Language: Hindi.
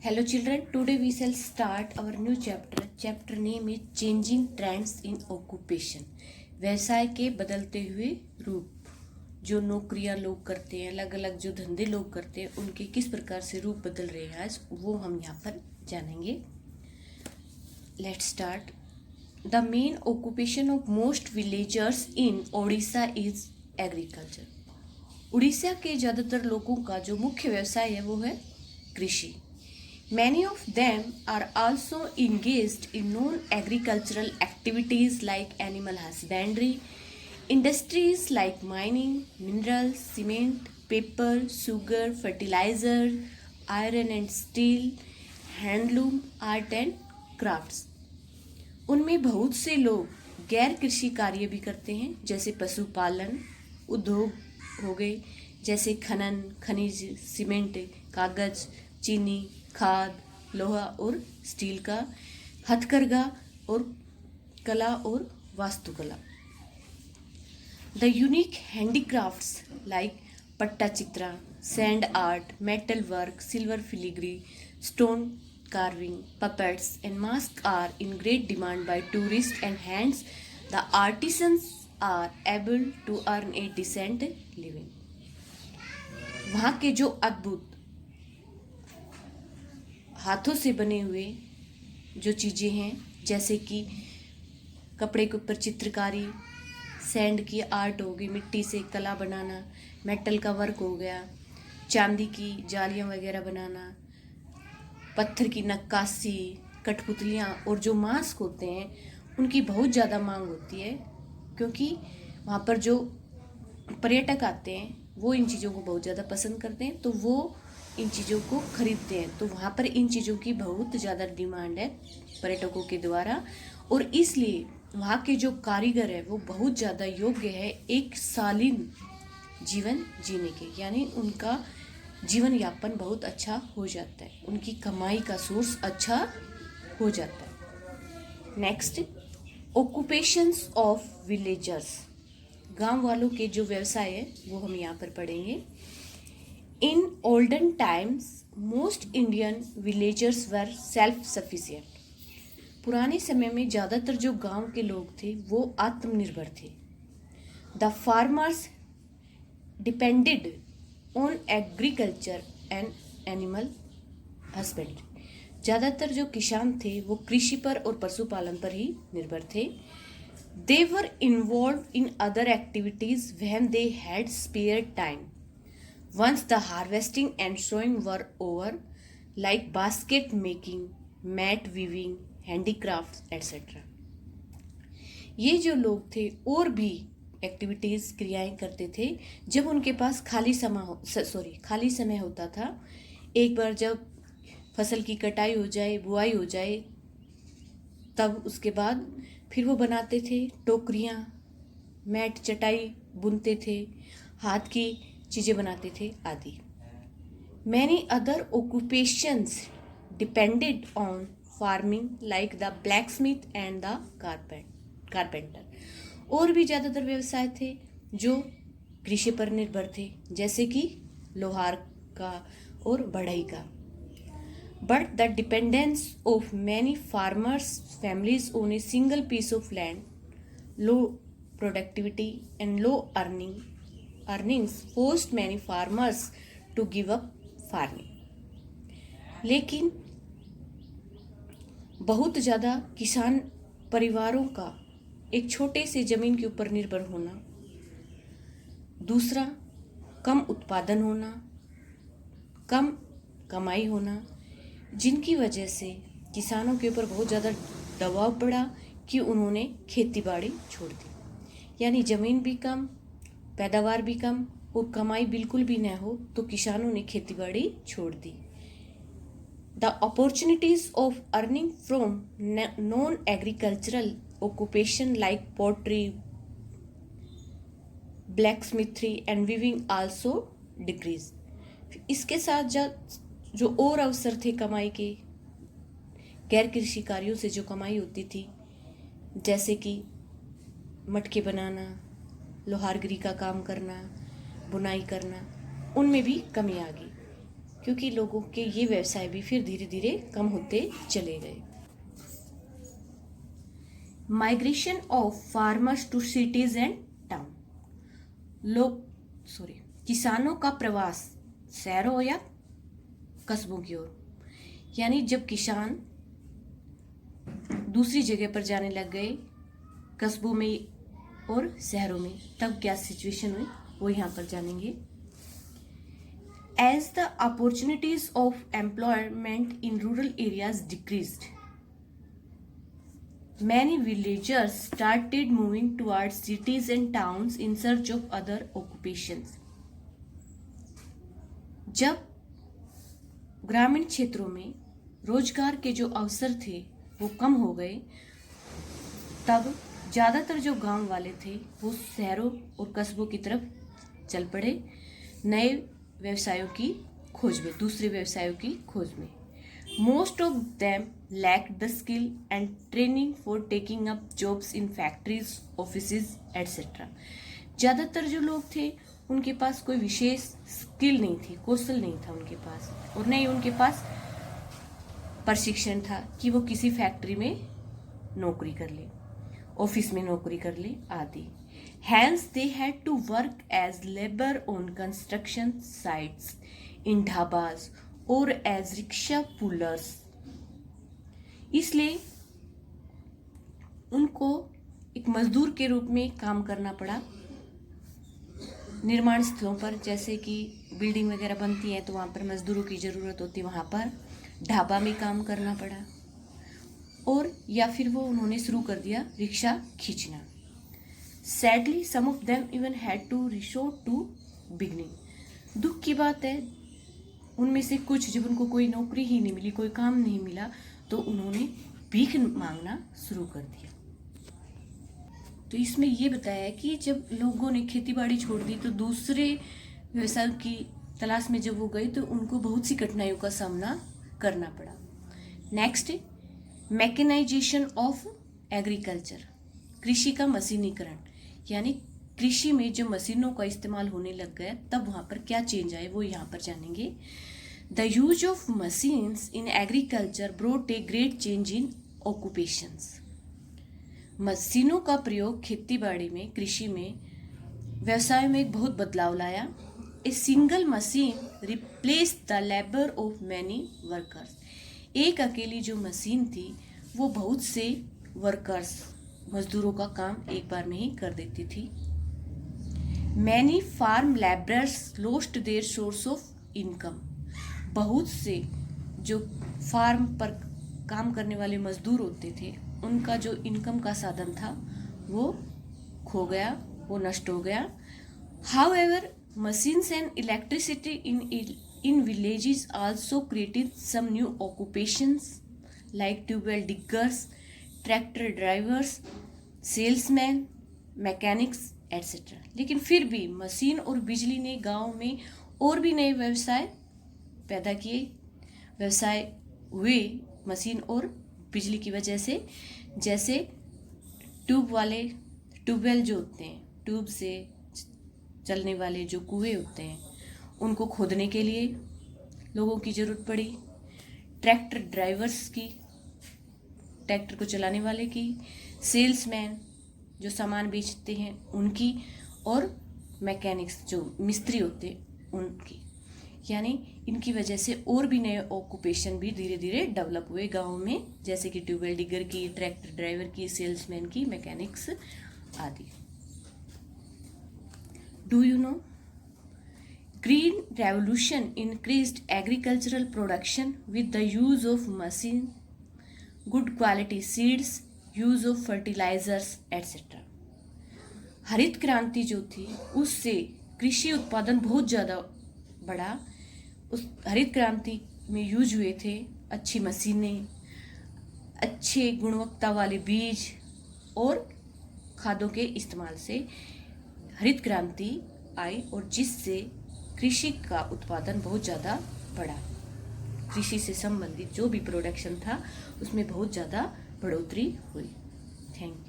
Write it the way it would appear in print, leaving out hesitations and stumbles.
Hello children, today we shall start our new chapter. Chapter name is Changing Trends in Occupation. व्यवसाय के बदलते हुए रूप। जो नौकरियां लोग करते हैं, अलग अलग जो धंधे लोग करते हैं, उनके किस प्रकार से रूप बदल रहे हैं आज वो हम यहाँ पर जानेंगे। Let's start. The main occupation of most villagers in Odisha is agriculture. Orissa के ज़्यादातर लोगों का जो मुख्य व्यवसाय है वो है कृषि। Many of them are also engaged in non-agricultural activities like animal husbandry, industries like mining, minerals, cement, paper, sugar, fertilizer, iron and steel, handloom, art and crafts. उनमें बहुत से लोग गैर कृषि कार्य भी करते हैं, जैसे पशुपालन, उद्योग हो गए, जैसे खनन, खनिज, सीमेंट, कागज, चीनी, खाद, लोहा और स्टील का, हथकरघा और कला और वास्तुकला। द यूनिक हैंडीक्राफ्ट्स लाइक पट्टा Chitra, sand art, metal work, silver filigree, stone carving, puppets and masks are in great demand by tourists and hence the artisans are able to earn a decent living. वहाँ के जो अद्भुत हाथों से बने हुए जो चीज़ें हैं, जैसे कि कपड़े के ऊपर चित्रकारी, सैंड की आर्ट हो गई, मिट्टी से कला बनाना, मेटल का वर्क हो गया, चांदी की जालियाँ वगैरह बनाना, पत्थर की नक्काशी, कठपुतलियाँ और जो मास्क होते हैं उनकी बहुत ज़्यादा मांग होती है, क्योंकि वहाँ पर जो पर्यटक आते हैं वो इन चीज़ों को बहुत ज़्यादा पसंद करते हैं, तो वो इन चीज़ों को खरीदते हैं। तो वहाँ पर इन चीज़ों की बहुत ज़्यादा डिमांड है पर्यटकों के द्वारा, और इसलिए वहाँ के जो कारीगर है वो बहुत ज़्यादा योग्य है एक शालीन जीवन जीने के, यानी उनका जीवन यापन बहुत अच्छा हो जाता है, उनकी कमाई का सोर्स अच्छा हो जाता है। नेक्स्ट, ऑक्यूपेशंस ऑफ विलेजर्स, गांव वालों के जो व्यवसाय है वो हम यहाँ पर पढ़ेंगे। In olden times most Indian villagers were self sufficient, पुराने समय में ज़्यादातर जो गांव के लोग थे वो आत्मनिर्भर थे। The farmers depended on agriculture and animal husbandry, ज़्यादातर जो किसान थे वो कृषि पर और पशुपालन पर ही निर्भर थे। They were involve in other activities when they had spare time once the harvesting and sowing were over, like basket making, mat weaving, handicraft etcetera. ये जो लोग थे और भी एक्टिविटीज़ क्रियाएं करते थे जब उनके पास खाली समय होता था। एक बार जब फसल की कटाई हो जाए, बुआई हो जाए, तब उसके बाद फिर वो बनाते थे टोकरियाँ, मैट, चटाई बुनते थे, हाथ की चीज़ें बनाते थे आदि। Many other occupations depended on farming like the black Smith and the carpenter, और भी ज़्यादातर व्यवसाय थे जो कृषि पर निर्भर थे, जैसे कि लोहार का और बढ़ई का। But the dependence of many farmers families on a single piece of land, low productivity and low earnings forced many farmers to give up farming. लेकिन बहुत ज़्यादा किसान परिवारों का एक छोटे से ज़मीन के ऊपर निर्भर होना, दूसरा कम उत्पादन होना, कम कमाई होना, जिनकी वजह से किसानों के ऊपर बहुत ज़्यादा दबाव पड़ा कि उन्होंने खेती बाड़ी छोड़ दी, यानी ज़मीन भी कम, पैदावार भी कम और कमाई बिल्कुल भी न हो, तो किसानों ने खेती बाड़ी छोड़ दी। The opportunities of earning from non-agricultural occupation like pottery, blacksmithy and weaving also decreased. इसके साथ जो और अवसर थे कमाई के, गैर कृषि कार्यों से जो कमाई होती थी, जैसे कि मटके बनाना, लोहारगिरी का काम करना, बुनाई करना, उनमें भी कमी आ गई। क्योंकि लोगों के ये व्यवसाय भी फिर धीरे धीरे कम होते चले गए। Migration of farmers to cities and town, किसानों का प्रवास शहरों या कस्बों की ओर, यानी जब किसान दूसरी जगह पर जाने लग गए, कस्बों में और शहरों में, तब क्या सिचुएशन हुई वो यहाँ पर जानेंगे। As the opportunities of employment in rural areas decreased, many villagers started moving towards cities and towns in search of other occupations. जब ग्रामीण क्षेत्रों में रोजगार के जो अवसर थे वो कम हो गए, तब ज़्यादातर जो गांव वाले थे वो शहरों और कस्बों की तरफ चल पड़े, नए व्यवसायों की खोज में, दूसरे व्यवसायों की खोज में। Most of them lacked the skill and training for taking up jobs in factories, offices etcetera. ज़्यादातर जो लोग थे उनके पास कोई विशेष स्किल नहीं थी, कौशल नहीं था उनके पास, और न ही उनके पास प्रशिक्षण था कि वो किसी फैक्ट्री में नौकरी कर ले, ऑफिस में नौकरी कर ले आदि। Hence, they had to work as labor on construction sites, in dhabas, or as rickshaw pullers. इसलिए उनको एक मजदूर के रूप में काम करना पड़ा निर्माण स्थलों पर, जैसे कि बिल्डिंग वगैरह बनती है तो वहाँ पर मजदूरों की ज़रूरत होती है, वहाँ पर ढाबा में काम करना पड़ा, और या फिर वो उन्होंने शुरू कर दिया रिक्शा खींचना। Sadly, some of them even had to resort to beginning. दुख की बात है, उनमें से कुछ जब उनको कोई नौकरी ही नहीं मिली, कोई काम नहीं मिला, तो उन्होंने भीख मांगना शुरू कर दिया। तो इसमें ये बताया है कि जब लोगों ने खेती बाड़ी छोड़ दी तो दूसरे व्यवसाय की तलाश में जब वो गए तो उनको बहुत सी कठिनाइयों का सामना करना पड़ा। नेक्स्ट, मैकेनाइजेशन ऑफ एग्रीकल्चर, कृषि का मशीनीकरण, यानी कृषि में जो मशीनों का इस्तेमाल होने लग गया तब वहाँ पर क्या चेंज आए वो यहाँ पर जानेंगे। The use of machines in agriculture brought a great change in occupations. मशीनों का प्रयोग खेती बाड़ी में, कृषि में, व्यवसाय में एक बहुत बदलाव लाया। A single machine replace the labour of many workers. एक अकेली जो मशीन थी वो बहुत से वर्कर्स, मजदूरों का काम एक बार में ही कर देती थी। Many farm labourers lost their source of income. बहुत से जो फार्म पर काम करने वाले मजदूर होते थे उनका जो इनकम का साधन था वो खो गया, वो नष्ट हो गया। However, machines and electricity in villages also created some new occupations like tubewell diggers, tractor drivers, salesmen, mechanics etc. लेकिन फिर भी मशीन और बिजली ने गांव में और भी नए व्यवसाय पैदा किए, व्यवसाय हुए मशीन और बिजली की वजह से। जैसे ट्यूबवेल जो होते हैं, ट्यूब से चलने वाले जो कुएं होते हैं उनको खोदने के लिए लोगों की ज़रूरत पड़ी। ट्रैक्टर ड्राइवर्स की, ट्रैक्टर को चलाने वाले की, सेल्समैन जो सामान बेचते हैं उनकी, और मैकेनिक्स जो मिस्त्री होते हैं उनकी। यानी इनकी वजह से और भी नए ऑक्यूपेशन भी धीरे धीरे डेवलप हुए गाँव में, जैसे कि ट्यूबवेल डिगर की, ट्रैक्टर ड्राइवर की, सेल्समैन की, मैकेनिक्स आदि। Do you know, Green Revolution increased agricultural production with the use of machine, good quality seeds, use of fertilizers, etc. हरित क्रांति जो थी उससे कृषि उत्पादन बहुत ज़्यादा बढ़ा। उस हरित क्रांति में यूज हुए थे अच्छी मशीनें, अच्छे गुणवत्ता वाले बीज और खादों के इस्तेमाल से हरित क्रांति आई, और जिससे कृषि का उत्पादन बहुत ज़्यादा बढ़ा। कृषि से संबंधित जो भी प्रोडक्शन था उसमें बहुत ज़्यादा बढ़ोतरी हुई। Thank you.